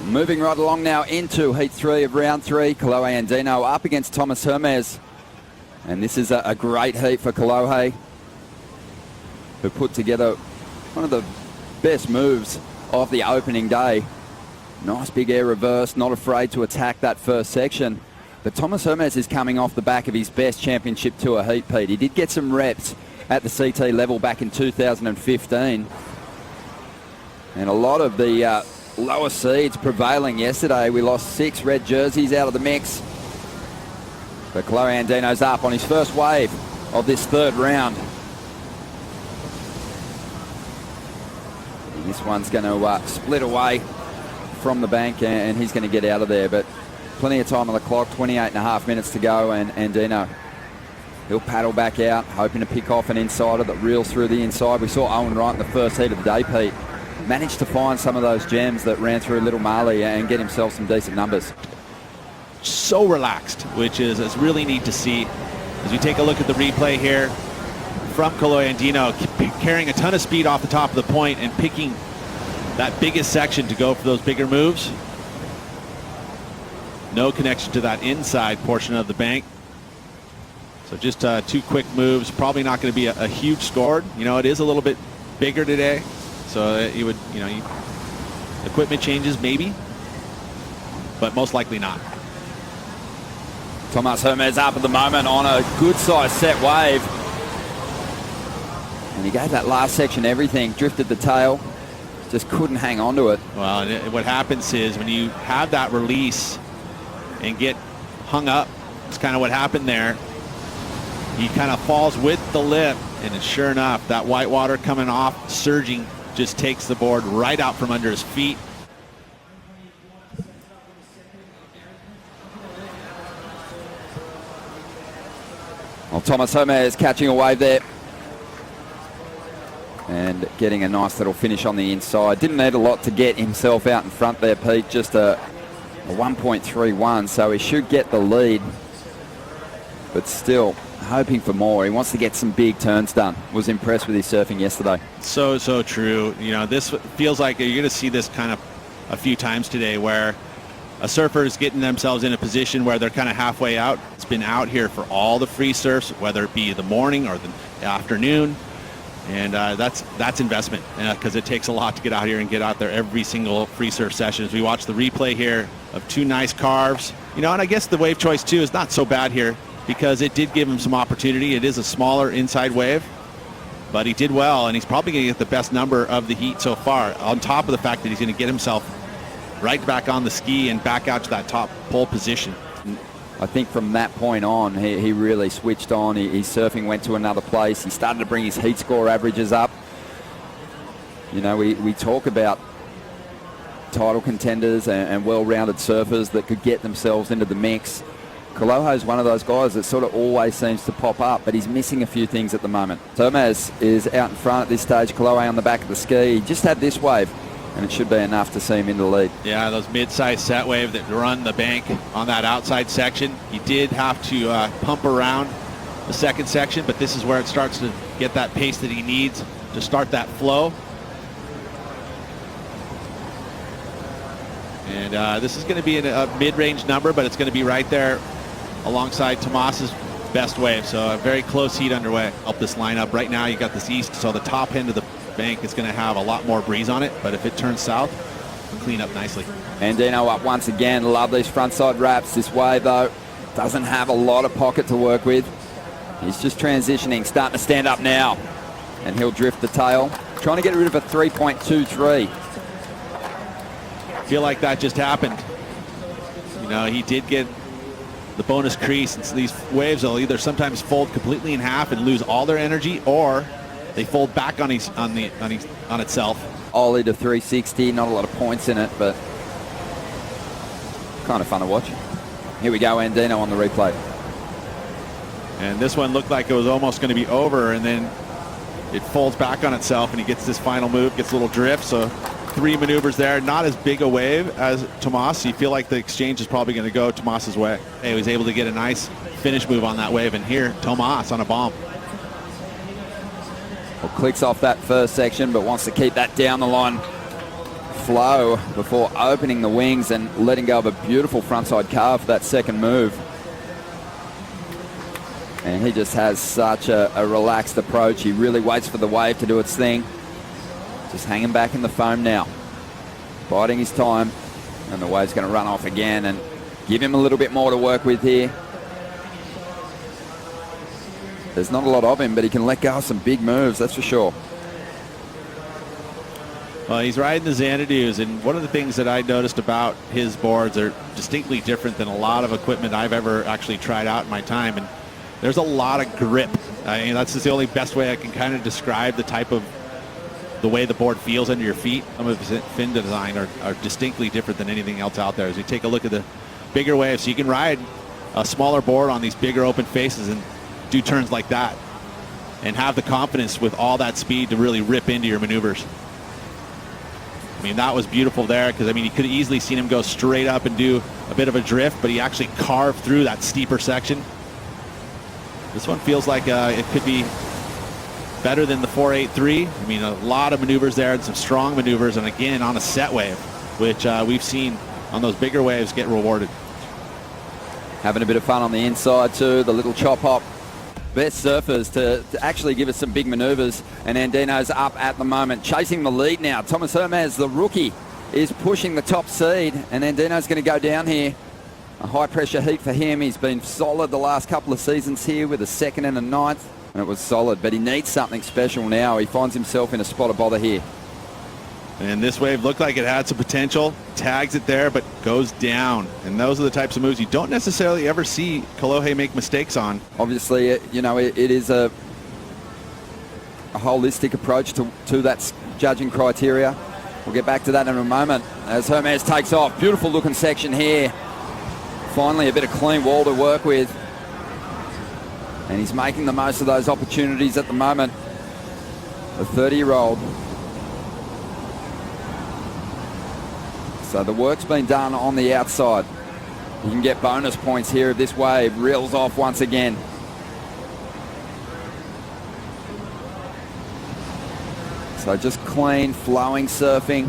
Moving right along now into Heat 3 of Round 3. Kolohe Andino up against Tomas Hermes. And this is a great heat for Kolohe, who put together one of the best moves of the opening day. Nice big air reverse, not afraid to attack that first section. But Tomas Hermes is coming off the back of his best championship tour heat, Pete. He did get some reps at the CT level back in 2015. And a lot of the lower seeds prevailing yesterday. We lost 6 red jerseys out of the mix. But Kolohe Andino's up on his first wave of this third round. And this one's going to split away from the bank, and he's going to get out of there. But plenty of time on the clock, 28.5 minutes to go, and Andino, he'll paddle back out, hoping to pick off an insider that reels through the inside. We saw Owen Wright in the first heat of the day, Pete. Managed to find some of those gems that ran through Little Marley and get himself some decent numbers. So relaxed, which is really neat to see. As we take a look at the replay here from Kolohe Andino, carrying a ton of speed off the top of the point and picking that biggest section to go for those bigger moves. No connection to that inside portion of the bank. So just 2 quick moves. Probably not going to be a huge score. You know, it is a little bit bigger today. So you would, equipment changes maybe, but most likely not. Tomas Hermes up at the moment on a good sized set wave. And he gave that last section everything, drifted the tail, just couldn't hang on to it. Well, what happens is when you have that release and get hung up, it's kind of what happened there. He kind of falls with the lip, and sure enough, that white water coming off, surging, just takes the board right out from under his feet. Well, Tomas Hermes catching a wave there and getting a nice little finish on the inside. Didn't need a lot to get himself out in front there, Pete. Just a 1.31, so he should get the lead. But still, hoping for more. He wants to get some big turns done. Was impressed with his surfing yesterday. So true. You know, this feels like you're going to see this kind of a few times today, where a surfer is getting themselves in a position where they're kind of halfway out. It's been out here for all the free surfs, whether it be the morning or the afternoon. And that's investment, because it takes a lot to get out here and get out there every single free surf session. As we watch the replay here of 2 nice carves. And I guess the wave choice too is not so bad here, because it did give him some opportunity. It is a smaller inside wave, but he did well, and he's probably going to get the best number of the heat so far, on top of the fact that he's going to get himself right back on the ski and back out to that top pole position. I think from that point on, he really switched on. His surfing went to another place. He started to bring his heat score averages up. We talk about title contenders and well-rounded surfers that could get themselves into the mix. Kolohe is one of those guys that sort of always seems to pop up, but he's missing a few things at the moment. Hermes is out in front at this stage. Kolohe on the back of the ski. He just had this wave, and it should be enough to see him in the lead. Yeah, those mid-sized set wave that run the bank on that outside section. He did have to pump around the second section, but this is where it starts to get that pace that he needs to start that flow. And this is going to be a mid-range number, but it's going to be right there alongside Tomas's best wave. So a very close heat underway. Up this lineup right now, you got this east, so the top end of the bank is going to have a lot more breeze on it, but if it turns south, it'll clean up nicely. Andino up once again. Love these frontside wraps. This wave, though, doesn't have a lot of pocket to work with. He's just transitioning, starting to stand up now, and he'll drift the tail, trying to get rid of a 3.23. Feel like that just happened. He did get the bonus crease, and so these waves will either sometimes fold completely in half and lose all their energy, or they fold back on itself. Ollie to 360, not a lot of points in it, but kind of fun to watch. Here we go, Andino on the replay. And this one looked like it was almost going to be over, and then it folds back on itself, and he gets this final move, gets a little drift. So 3 maneuvers there, not as big a wave as Tomas. You feel like the exchange is probably going to go Tomas's way. He was able to get a nice finish move on that wave, and here Tomas on a bomb. Well, clicks off that first section, but wants to keep that down the line flow before opening the wings and letting go of a beautiful frontside carve for that second move. And he just has such a relaxed approach. He really waits for the wave to do its thing. Just hanging back in the foam now, biding his time, and the wave's going to run off again and give him a little bit more to work with here. There's not a lot of him, but he can let go of some big moves, that's for sure. Well, he's riding the Xanadu's, and one of the things that I noticed about his boards are distinctly different than a lot of equipment I've ever actually tried out in my time, and there's a lot of grip. That's just the only best way I can kind of describe the way the board feels under your feet. Some of his fin design are distinctly different than anything else out there. As you take a look at the bigger waves, so you can ride a smaller board on these bigger open faces and do turns like that and have the confidence with all that speed to really rip into your maneuvers. I mean, that was beautiful there, because I mean, you could have easily seen him go straight up and do a bit of a drift, but he actually carved through that steeper section. This one feels like it could be better than the 483. I mean, a lot of maneuvers there and some strong maneuvers, and again on a set wave, which we've seen on those bigger waves get rewarded. Having a bit of fun on the inside too, the little chop hop. Best surfers to actually give us some big maneuvers, and Andino's up at the moment, chasing the lead now. Tomas Hermes, the rookie, is pushing the top seed, and Andino's going to go down here. A high pressure heat for him. He's been solid the last couple of seasons here with a second and a ninth, and it was solid, but he needs something special now. He finds himself in a spot of bother here. And this wave looked like it had some potential, tags it there, but goes down. And those are the types of moves you don't necessarily ever see Kolohe make mistakes on. Obviously, it is a holistic approach to that judging criteria. We'll get back to that in a moment as Hermes takes off. Beautiful looking section here. Finally, a bit of clean wall to work with. And he's making the most of those opportunities at the moment. The 30-year-old. So the work's been done on the outside. You can get bonus points here if this wave reels off once again. So just clean, flowing surfing.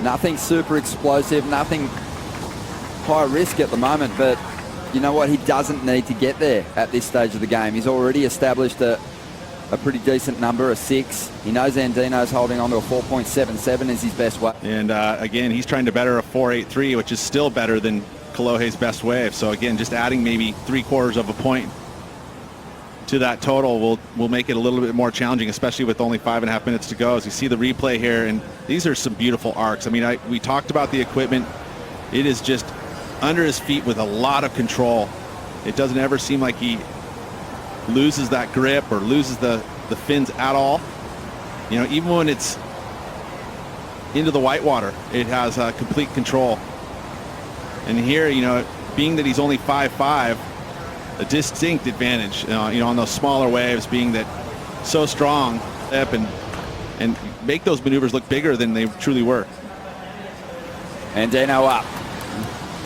Nothing super explosive, nothing high risk at the moment, but you know what? He doesn't need to get there at this stage of the game. He's already established a pretty decent number, a 6. He knows Andino's holding on to a 4.77 is his best wave. And again, he's trying to better a 4.83, which is still better than Kolohe's best wave. So again, just adding maybe 3/4 of a point to that total will make it a little bit more challenging, especially with only 5.5 minutes to go. As you see the replay here, and these are some beautiful arcs. I mean, we talked about the equipment. It is just under his feet with a lot of control. It doesn't ever seem like he loses that grip or loses the fins at all. You know, even when it's into the whitewater, it has complete control. And here, you know, being that he's only 5'5", a distinct advantage, you know, on those smaller waves, being that so strong up and make those maneuvers look bigger than they truly were. Andino up,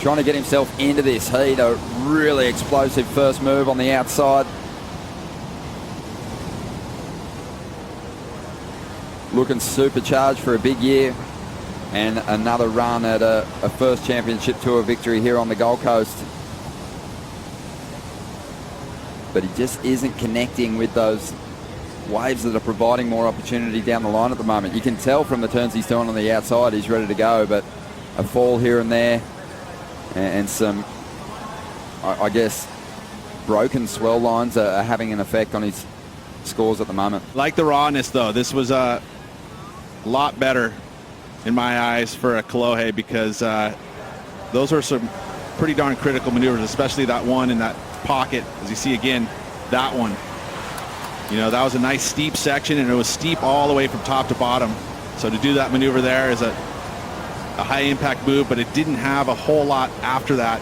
trying to get himself into this heat. A really explosive first move on the outside. Looking supercharged for a big year, and another run at a first championship tour victory here on the Gold Coast. But he just isn't connecting with those waves that are providing more opportunity down the line at the moment. You can tell from the turns he's doing on the outside, he's ready to go, but a fall here and there and some, I guess, broken swell lines are having an effect on his scores at the moment. Like the rawness, though, this was a lot better in my eyes for a Kolohe, because those are some pretty darn critical maneuvers, especially that one in that pocket. As you see again, that one, you know, that was a nice steep section, and it was steep all the way from top to bottom. So to do that maneuver there is a high impact move, but it didn't have a whole lot after that.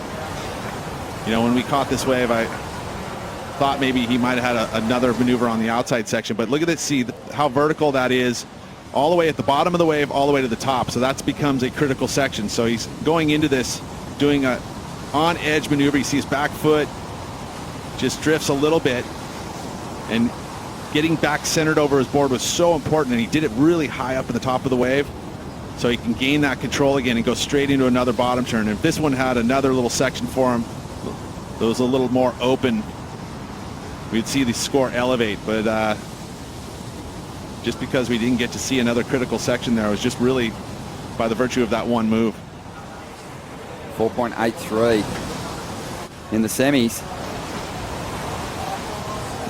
You know, when we caught this wave, I thought maybe he might have had another maneuver on the outside section, but look at this, see how vertical that is, all the way at the bottom of the wave, all the way to the top. So that becomes a critical section. So he's going into this doing a on edge maneuver. You see his back foot just drifts a little bit, and getting back centered over his board was so important, and he did it really high up at the top of the wave, so he can gain that control again and go straight into another bottom turn. And if this one had another little section for him that was a little more open, we'd see the score elevate. But just because we didn't get to see another critical section there, it was just really by the virtue of that one move. 4.83 in the semis.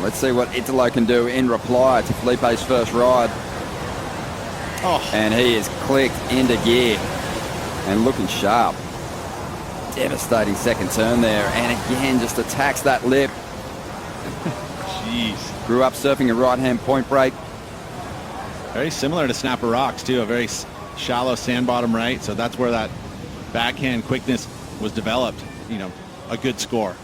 Let's see what Italo can do in reply to Felipe's first ride. Oh. And he is clicked into gear and looking sharp. Devastating second turn there, and again just attacks that lip. Jeez. Grew up surfing a right-hand point break. Very similar to Snapper Rocks too, a very shallow sand bottom right, so that's where that backhand quickness was developed. You know, a good score.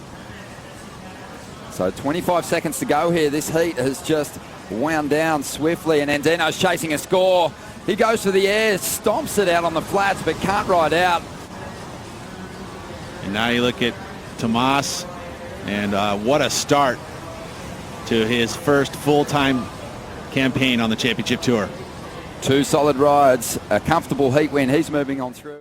So 25 seconds to go here. This heat has just wound down swiftly, and Andino's chasing a score. He goes for the air, stomps it out on the flats, but can't ride out. And now you look at Tomas, and what a start to his first full-time campaign on the Championship Tour. 2 solid rides, a comfortable heat win. He's moving on through.